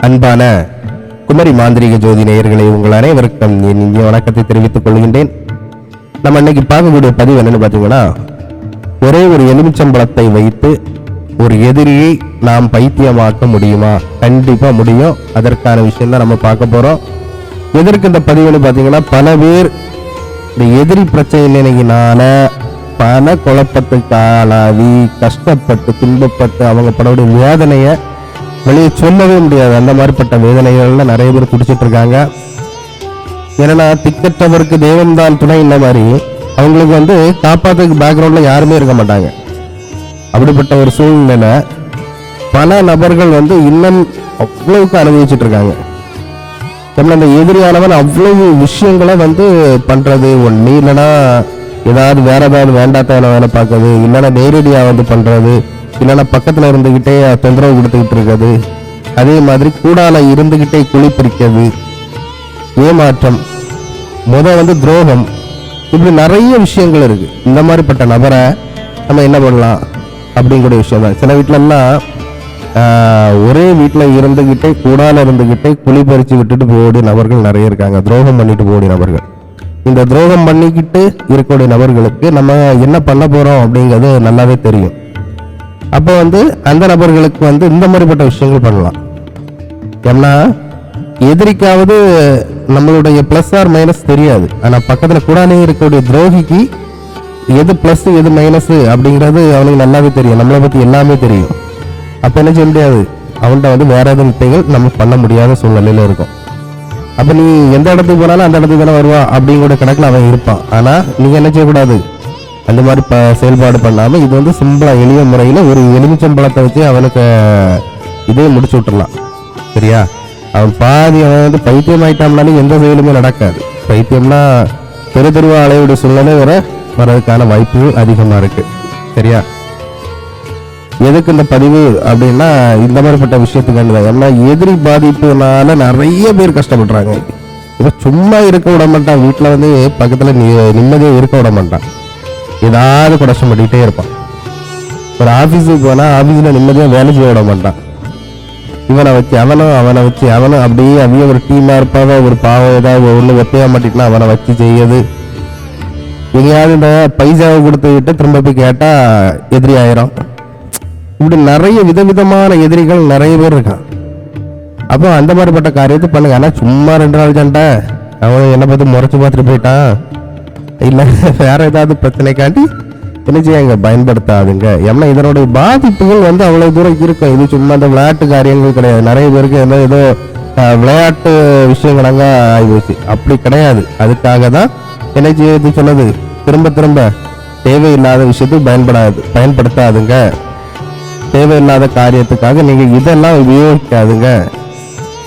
அன்பான குமரி மாந்திரிக ஜோதி நேயர்களை உங்கள் அனைவருக்கும் என் இந்திய வணக்கத்தை தெரிவித்துக் கொள்கின்றேன். நம்ம இன்னைக்கு பார்க்கக்கூடிய பதிவு என்னன்னு பார்த்தீங்கன்னா, ஒரே ஒரு எலுமிச்சம்பழத்தை வைத்து ஒரு எதிரியை நாம் பைத்தியமாக்க முடியுமா? கண்டிப்பா முடியும். அதற்கான விஷயம் தான் நம்ம பார்க்க போறோம். எதற்கு இந்த பதிவுன்னு பார்த்தீங்கன்னா, பல பேர் இந்த எதிரி பிரச்சனையினால பல குழப்பத்துக்கு ஆளாகி கஷ்டப்பட்டு துன்பப்பட்டு அவங்க படக்கூடிய வேதனையை வெளியே சொல்லவே முடியாது. அந்த மாதிரிப்பட்ட வேதனைகள்ல நிறைய பேர் குடிச்சிட்டு இருக்காங்க. ஏன்னா திக்கற்றவருக்கு தெய்வம் தான் துணை. இந்த மாதிரி அவங்களுக்கு காப்பாத்துக்கு பேக்ரவுண்ட்ல யாருமே இருக்க மாட்டாங்க. அப்படிப்பட்ட ஒரு சூழ்நிலை பல நபர்கள் இன்னும் அவ்வளவுக்கு அனுபவிச்சுட்டு இருக்காங்க. அந்த எதிரியானவன் அவ்வளவு விஷயங்களை பண்றது ஒண்ணு இல்லைன்னா ஏதாவது வேற ஏதாவது வேண்டாத்தான வேலை பார்க்கறது, இல்லைன்னா நேரடியா பண்றது, இல்லைன்னா பக்கத்துல இருந்துகிட்டே தொந்தரவு கொடுத்துக்கிட்டு இருக்கிறது, அதே மாதிரி கூடால இருந்துகிட்டே குழி பறிக்கிறது, ஏமாற்றம், துரோகம், இப்படி நிறைய விஷயங்கள் இருக்கு. இந்த மாதிரிப்பட்ட நபரை நம்ம என்ன பண்ணலாம் அப்படிங்கிற விஷயம் தான். சில வீட்டுல எல்லாம் ஒரே வீட்டுல இருந்துகிட்டே கூடால இருந்துகிட்டே குழி பறிச்சு விட்டுட்டு போகக்கூடிய நபர்கள் நிறைய இருக்காங்க. துரோகம் பண்ணிட்டு போகக்கூடிய நபர்கள். இந்த துரோகம் பண்ணிக்கிட்டு இருக்கக்கூடிய நபர்களுக்கு நம்ம என்ன பண்ண போறோம் அப்படிங்கிறது நல்லாவே தெரியும். அப்போ அந்த நபர்களுக்கு இந்த மாதிரிப்பட்ட விஷயங்கள் பண்ணலாம். ஏன்னா எதிரிக்காவது நம்மளுடைய பிளஸ் ஆர் மைனஸ் தெரியாது. ஆனா பக்கத்துல கூடாலே இருக்கக்கூடிய துரோகிக்கு எது பிளஸ் எது மைனஸ் அப்படிங்கிறது அவனுக்கு நல்லாவே தெரியும். நம்மளை பத்தி எல்லாமே தெரியும். அப்ப என்ன செய்ய முடியாது, அவன்கிட்ட வேற எதுவும் விஷயங்கள் நம்ம பண்ண முடியாத சூழ்நிலையில இருக்கும். அப்ப நீ எந்த இடத்துக்கு போனாலும் அந்த இடத்துக்கு தானே வருவான் அப்படிங்கிற கணக்குல அவன் இருப்பான். ஆனா நீங்க என்ன செய்யக்கூடாது, அந்த மாதிரி செயல்பாடு பண்ணாம இது சிம்பிளா எளிய முறையில ஒரு எலுமிச்சம்பழத்தை வச்சு அவனுக்கு இதே முடிச்சு விட்டுறலாம். சரியா? அவன் பாதி அவன் பைத்தியம் ஆயிட்டாம்னாலும் எந்த செயலுமே நடக்காது. பைத்தியம்னா தெரு தெருவா அலையுடைய சூழ்நிலை வரதுக்கான வாய்ப்பு அதிகமா இருக்கு. சரியா? எதுக்கு இந்த பதிவு அப்படின்னா, இந்த மாதிரிப்பட்ட விஷயத்துக்கு ஏன்னா எதிரி பாதிப்புனால நிறைய பேர் கஷ்டப்படுறாங்க. இப்ப சும்மா இருக்க விட மாட்டான். வீட்டுல பக்கத்துல நிம்மதியா இருக்க விட மாட்டான். ஏதாவது குடச்சம் பண்ணிக்கிட்டே இருப்பான். ஒரு ஆபீஸுக்கு போனா ஆபீஸ்ல நிம்மதியா வேலை செய்ய விட மாட்டான். இவனை வச்சு அவனும் அப்படியே அப்படியே ஒரு டீமா இருப்பாங்க. ஒரு பாவம் ஏதாவது ஒண்ணு ஒத்தையா மாட்டிட்டுனா அவனை வச்சு செய்யுது. எங்கேயாவது இந்த பைசாவை கொடுத்து விட்டு திரும்ப போய் கேட்டா எதிரி ஆயிரும். இப்படி நிறைய விதவிதமான எதிரிகள் நிறைய பேர் இருக்கான். அப்போ அந்த மாதிரிப்பட்ட காரியத்தை பண்ணுங்க. ஆனா சும்மா 2 நாள் சண்டை, அவன் என்ன பார்த்து முறைச்சு பார்த்துட்டு போயிட்டான், இல்ல வேற ஏதாவது பிரச்சனைக்காண்டி என்ன செய்யாங்க, பயன்படுத்தாதுங்க. ஏன்னா இதனுடைய பாதிப்புகள் அவ்வளவு தூரம் இருக்கும். இது சும்மா அந்த விளையாட்டு காரியங்கள் கிடையாது. நிறைய பேருக்கு ஏதோ விளையாட்டு விஷயங்கள் அங்க ஆகிப்போச்சு. அப்படி கிடையாது. அதுக்காக தான் என்ன செய்ய சொன்னது, திரும்ப திரும்ப தேவையில்லாத விஷயத்துக்கு பயன்படுத்தாதுங்க. தேவையில்லாத காரியத்துக்காக நீங்க இதெல்லாம் உபயோகிக்காதுங்க.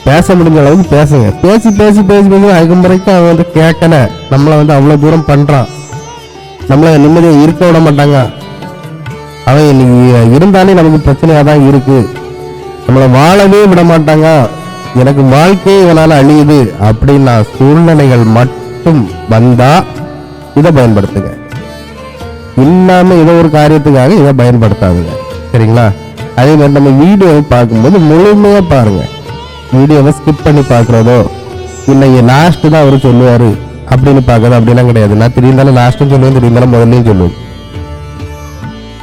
பேச முடிஞ்ச அளவுக்கு பேசுங்க. பேசி பேசி பேசி பேசி அதுக்கு முறைக்கும் அவன் கேட்கல. நம்மள அவ்வளவு தூரம் பண்றான். நம்மள நிம்மதியா இருக்க விட மாட்டாங்க. அவன் இன்னைக்கு இருந்தாலே நமக்கு பிரச்சனையா தான் இருக்கு. நம்மளை வாழவே விட மாட்டாங்க. எனக்கு வாழ்க்கையே இவனால அழியுது அப்படின்னா சூழ்நிலைகள் மட்டும் வந்தா இதை பயன்படுத்துங்க. இல்லாம ஏதோ ஒரு காரியத்துக்காக இதை பயன்படுத்தாதுங்க. சரிங்களா? அதே மாதிரி நம்ம வீடியோவை பார்க்கும்போது முழுமையா பாருங்க. வீடியோவை ஸ்கிப் பண்ணி பார்க்குறதோ இல்லை லாஸ்ட் தான் அவரு சொல்லுவாரு அப்படின்னு பார்க்கறது அப்படிலாம் கிடையாது. நான் திடீர்ந்தாலும் லாஸ்ட்டும் சொல்லுவேன், திடீர்ந்தாலும் முதல்லையும் சொல்லுவேன்.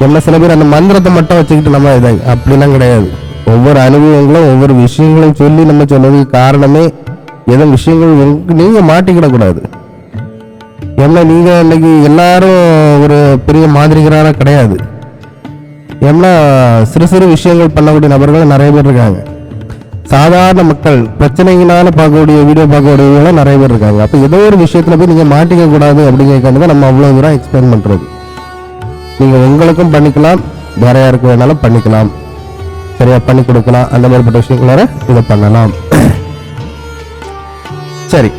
என்ன சில பேர் அந்த மந்திரத்தை மட்டும் வச்சுக்கிட்டு நம்ம அப்படிலாம் கிடையாது. ஒவ்வொரு அனுபவங்களும் ஒவ்வொரு விஷயங்களையும் சொல்லி நம்ம சொன்னதுக்கு காரணமே ஏதோ விஷயங்கள் நீங்க மாட்டிக்கிடக்கூடாது. ஏன்னா நீங்க இன்னைக்கு எல்லாரும் ஒரு பெரிய மாதிரிகளான கிடையாது. ஏன்னா சிறு சிறு விஷயங்கள் பண்ணக்கூடிய நபர்கள் நிறைய பேர் இருக்காங்க. சாதாரண மக்கள் பிரச்சனைகளால பார்க்கக்கூடிய வீடியோ பார்க்கக்கூடியவங்க நிறைய பேர் இருக்காங்க. அப்போ ஏதோ ஒரு விஷயத்துல போய் நீங்க மாட்டிக்க கூடாது அப்படிங்கிறத நம்ம அவ்வளவு தூரம் எக்ஸ்பிளைன் பண்றது. நீங்க உங்களுக்கும் பண்ணிக்கலாம், வேற யாருக்கு வேணாலும் பண்ணிக்கலாம். சரியா? பண்ணி கொடுக்கலாம். அந்த மாதிரிப்பட்ட விஷயங்கள இதை பண்ணலாம். சரி,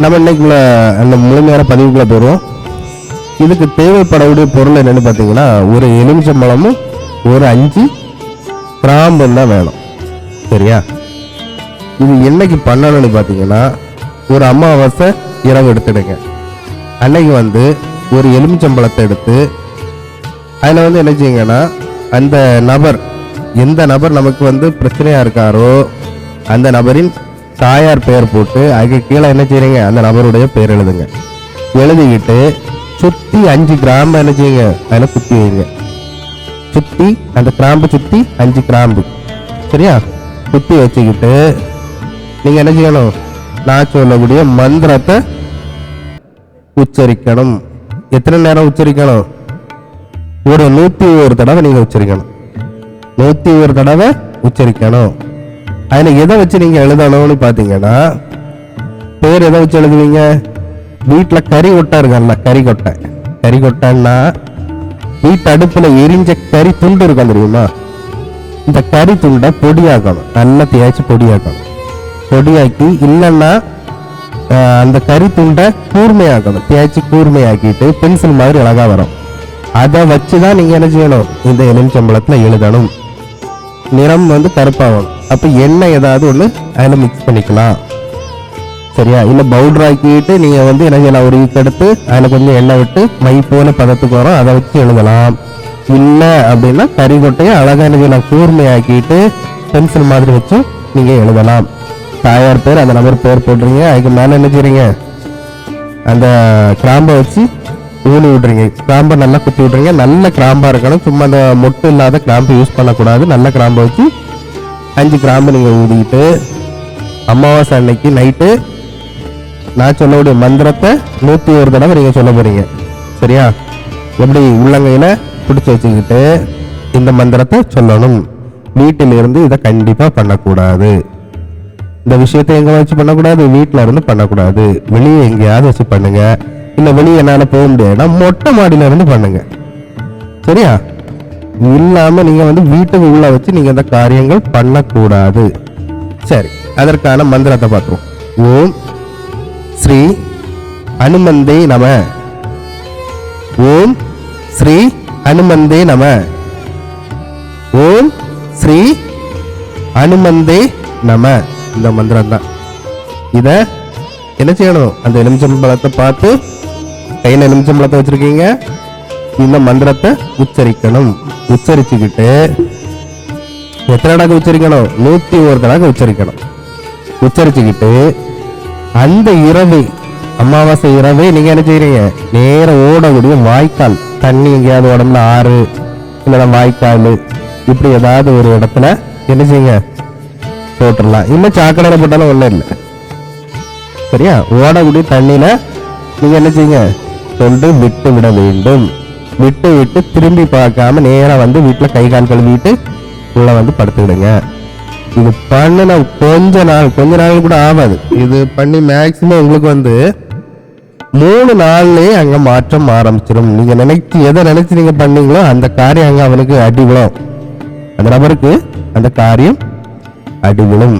நம்ம இன்னைக்குள்ள அந்த முழுமையான பதிவுக்குள்ள போயிடுவோம். இதுக்கு தேவைப்படக்கூடிய பொருள் என்னன்னு பார்த்தீங்கன்னா, ஒரு எலுமிச்சம்பழமும் ஒரு 5 கிராம்பு தான் வேணும். சரியா? இது என்னைக்கு பண்ணணும்னு பார்த்தீங்கன்னா, ஒரு அமாவாசை இரவு எடுத்துடுங்க. அன்னைக்கு ஒரு எலுமிச்சம்பழத்தை எடுத்து அதில் என்ன செய்யுங்கன்னா, அந்த நபர் எந்த நபர் நமக்கு பிரச்சனையா இருக்காரோ அந்த நபரின் தாயார் பெயர் போட்டு அதுக்கு கீழே என்ன செய்றீங்க, அந்த நபருடைய பெயர் எழுதுங்க. எழுதிக்கிட்டு சுத்தி 5 கிராம்பு என்ன செய்யுங்க, அதில் குத்தி வைங்க. சுத்தி அந்த கிராம்பு சுத்தி 5 கிராம்பு, சரியா? குத்தி வச்சுக்கிட்டு நீங்க என்ன செய்யணும், நான் சொல்லக்கூடிய மந்திரத்தை உச்சரிக்கணும். எத்தனை நேரம் உச்சரிக்கணும்? ஒரு 101 தடவை நீங்க உச்சரிக்கணும். 101 தடவை உச்சரிக்கணும். அதுல எதை வச்சு நீங்க எழுதணும்னு பாத்தீங்கன்னா, பேர் எதை வச்சு எழுதுவீங்க? வீட்டுல கறி கொட்டை இருக்கல, கறி கொட்டை. கறி கொட்டைன்னா வீட்டு அடுப்புல எரிஞ்ச கறி துண்டு இருக்கும் தெரியுமா? இந்த கறி துண்டை பொடியாக்கணும், நல்லா தேய்ச்சி பொடியாக்கணும். பொடியாக்கி இல்லைன்னா அந்த கறி துண்டை கூர்மையாக்கணும். தேய்ச்சி கூர்மையாக்கிட்டு பென்சில் மாதிரி அழகா வரும். அதை வச்சுதான் நீங்க என்ன செய்யணும், இந்த எலுமிச்சம்பழத்துல எழுதணும். நிறம் வந்து கருப்பாகணும். அப்ப எண்ணெய் ஏதாவது ஒண்ணு அதுல மிக்ஸ் பண்ணிக்கலாம், சரியா? இல்ல பவுடர் ஆக்கிட்டு நீங்க வந்து என்ன செய்யலாம், ஒரு ஈக்கு எடுத்து அதுல கொஞ்சம் எண்ணெய் விட்டு மை போல பதத்துக்கு வரும், அதை வச்சு எழுதலாம். இல்ல அப்படின்னா கறி கொட்டையை அழகா என்ன செய்யலாம், கூர்மையாக்கிட்டு பென்சில் மாதிரி வச்சு நீங்க எழுதலாம். தாயார் பேர், அந்த நபர் பேர் போடுறீங்க. அதுக்கு மேல என்ன செய்றீங்க, அந்த கிராம்பை வச்சு ஊனி விடுறீங்க. கிராம்பை நல்லா குத்தி விடுறீங்க. நல்ல கிராம்பா இருக்கணும், சும்மா அந்த மொட்டு இல்லாத கிராம்பு யூஸ் பண்ணக்கூடாது. நல்ல கிராம்பை வச்சு 5 கிராம்பு நீங்க ஊதிக்கிட்டு அமாவாசை அன்னைக்கு நைட்டு நான் சொல்லக்கூடிய மந்திரத்தை 101 தடவை நீங்க சொல்ல போறீங்க, சரியா? எப்படி உள்ளங்கையில பிடிச்சு வச்சுக்கிட்டு இந்த மந்திரத்தை சொல்லணும். வீட்டில இருந்து இதை கண்டிப்பா பண்ணக்கூடாது. இந்த விஷயத்தை எங்க வச்சு பண்ணக்கூடாது, வீட்டுல இருந்து பண்ணக்கூடாது. வெளியே எங்கேயாவது வச்சு பண்ணுங்க. இல்ல வெளியே என்னால போக முடியாதுன்னா மொட்டை மாடியில இருந்து பண்ணுங்க, சரியா? இல்லாம நீங்க வந்து வீட்டுக்கு உள்ள வச்சு நீங்க இந்த காரியங்கள் பண்ணக்கூடாது. சரி, அதற்கான மந்திரத்தை பார்ப்போம். ஓம் ஸ்ரீ அனுமந்தே நம. ஓம் ஸ்ரீ அனுமந்தே நம. ஓம் ஸ்ரீ அனுமந்தே நம. இந்த மந்திரம் தான். இத என்ன செய்யணும், அந்த எலுமிச்சம்பழத்தை பார்த்து கையில எலுமிச்சம்பழத்தை வச்சிருக்கீங்க, இந்த மந்திரத்தை உச்சரிக்கணும். உச்சரிச்சுக்கிட்டு எத்தனை தடவை உச்சரிக்கணும், 101 தடவை உச்சரிக்கணும். உச்சரிச்சுக்கிட்டு அந்த இரவு, அமாவாசை இரவே நீங்க என்ன செய்யறீங்க, நேர ஓடக்கூடிய வாய்க்கால் தண்ணி, எங்கேயாவது உடம்புல ஆறு இல்லைன்னா வாய்க்கால், இப்படி ஏதாவது ஒரு இடத்துல என்ன செய்யுங்க, போட்டுடலாம். இன்னும் சாக்கடையில போட்டாலும் ஒன்றும் இல்லை, சரியா? ஓடக்கூடிய தண்ணியில நீங்க என்ன செய்யுங்க, கொண்டு விட்டு விட வேண்டும். விட்டு விட்டு திரும்பி பார்க்காம நேரா வந்து வீட்டுல கை கால் கழுவிட்டு உள்ள வந்து படுத்துக்கிடுங்க. இது பண்ணின கொஞ்ச நாள் கூட ஆகாது. இது பண்ணி மேக்சிமம் உங்களுக்கு வந்து 3 நாள்லயே அங்க மாற்றம் ஆரம்பிச்சிடும். நீங்க எதை நினைச்சு நீங்க பண்ணீங்களோ அந்த காரியம் அங்க அவனுக்கு அடிவிடும். அந்த நபருக்கு அந்த காரியம் அடிவிடும்.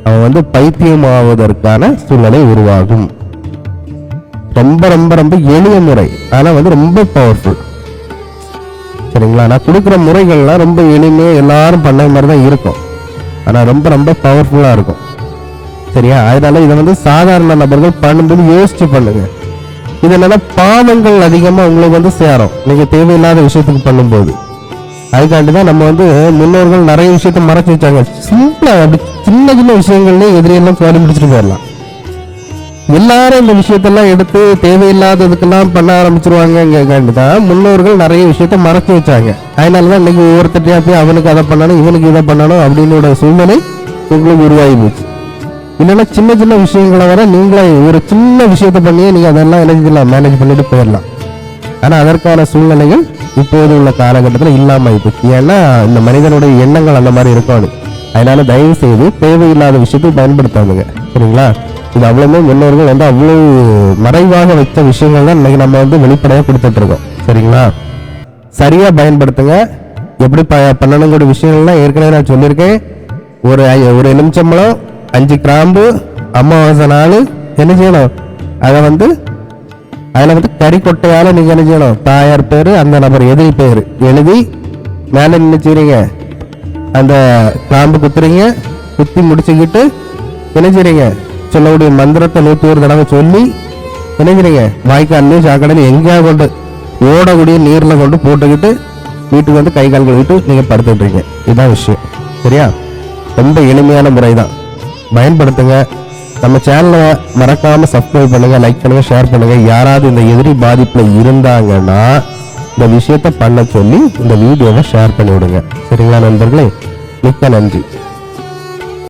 அவன் வந்து பைத்தியமாவதற்கான சூழ்நிலை உருவாகும். ரொம்ப ரொம்ப ரொம்ப எளிய முறை, ஆனா வந்து ரொம்ப பவர்ஃபுல், சரிங்களா? நான் கொடுக்குற முறைகள்லாம் ரொம்ப எளிமையா எல்லாரும் பண்ண மாதிரி தான் இருக்கும், ஆனா ரொம்ப ரொம்ப பவர்ஃபுல்லா இருக்கும், சரியா? அதனால இதை வந்து சாதாரண நபர்கள் பண்ணும்போது யோசிச்சு பண்ணுங்க. இது என்னன்னா பாவங்கள் அதிகமா உங்களுக்கு வந்து சேரும் நீங்க தேவையில்லாத விஷயத்துக்கு பண்ணும்போது. அதுக்காண்டிதான் நம்ம வந்து முன்னோர்கள் நிறைய விஷயத்த மறைச்சு வச்சாங்க. சிம்பிளா அப்படி சின்ன சின்ன விஷயங்கள்லயே எதிரியெல்லாம் சோழி முடிச்சுட்டு போயிடலாம். எல்லாரும் இந்த விஷயத்தெல்லாம் எடுத்து தேவையில்லாததுக்கெல்லாம் பண்ண ஆரம்பிச்சிருவாங்கதான் முன்னோர்கள் நிறைய விஷயத்த மறைச்சு வச்சாங்க. அதனாலதான் இன்னைக்கு ஒவ்வொருத்தட்டையா போய் அவனுக்கு அதை பண்ணணும் இவனுக்கு இதை பண்ணணும் அப்படின்னு சூழ்நிலை உங்களுக்கு உருவாகி போச்சு. இல்லைன்னா சின்ன சின்ன விஷயங்களை வர நீங்களே ஒரு சின்ன விஷயத்த பண்ணியே நீங்க அதெல்லாம் என்ன மேனேஜ் பண்ணிட்டு போயிடலாம். ஆனா அதற்கான சூழ்நிலைகள் இப்போது உள்ள காலகட்டத்தில் இல்லாம போச்சு. ஏன்னா இந்த மனிதனுடைய எண்ணங்கள் அந்த மாதிரி இருக்கும். அதனால தயவு செய்து தேவையில்லாத விஷயத்தை பயன்படுத்தாதுங்க, சரிங்களா? இது அவ்வளவுமே முன்னோர்கள் வந்து அவ்வளவு மறைவாக வச்ச விஷயங்கள் தான் இன்னைக்கு நம்ம வந்து வெளிப்படையாக கொடுத்துட்டு இருக்கோம், சரிங்களா? சரியா பயன்படுத்துங்க. எப்படி பண்ணணுங்கிற விஷயங்கள்லாம் ஏற்கனவே நான் சொல்லியிருக்கேன். ஒரு எலுமிச்சம்பழம், 5 கிராம்பு, அமாவாசை நாள் என்ன செய்யணும், அதை வந்து அதில் வந்து கறி கொட்டையால நீங்க என்ன செய்யணும், தாயார் பேரு, அந்த நபர் எதிரி பேரு எழுதி மேல என்ன செய்றீங்க, அந்த கிராம்பு குத்துறீங்க. குத்தி முடிச்சுக்கிட்டு என்ன செய்றீங்க, சொல்லக்கூடிய மந்திரத்தை 101 தடவை சொல்லி என்ன செய்றீங்க, வாய்க்கால்லையும் சாக்கடையில எங்கேயா கொண்டு ஓடக்கூடிய நீர்ல கொண்டு போட்டுக்கிட்டு வீட்டுக்கு வந்து கை கால் கழுவிட்டு நீங்க படுத்துட்டு இருக்கீங்க. இதுதான் விஷயம், சரியா? ரொம்ப எளிமையான முறை தான். பயன்படுத்துங்க. நம்ம சேனலை மறக்காம சப்ஸ்கிரைப் பண்ணுங்க, லைக் பண்ணுங்க, ஷேர் பண்ணுங்க. யாராவது இந்த எதிரி பாதிப்புல இருந்தாங்கன்னா இந்த விஷயத்த பண்ண சொல்லி இந்த வீடியோவை ஷேர் பண்ணி விடுங்க. சரிங்களா நண்பர்களே? மிக்க நன்றி.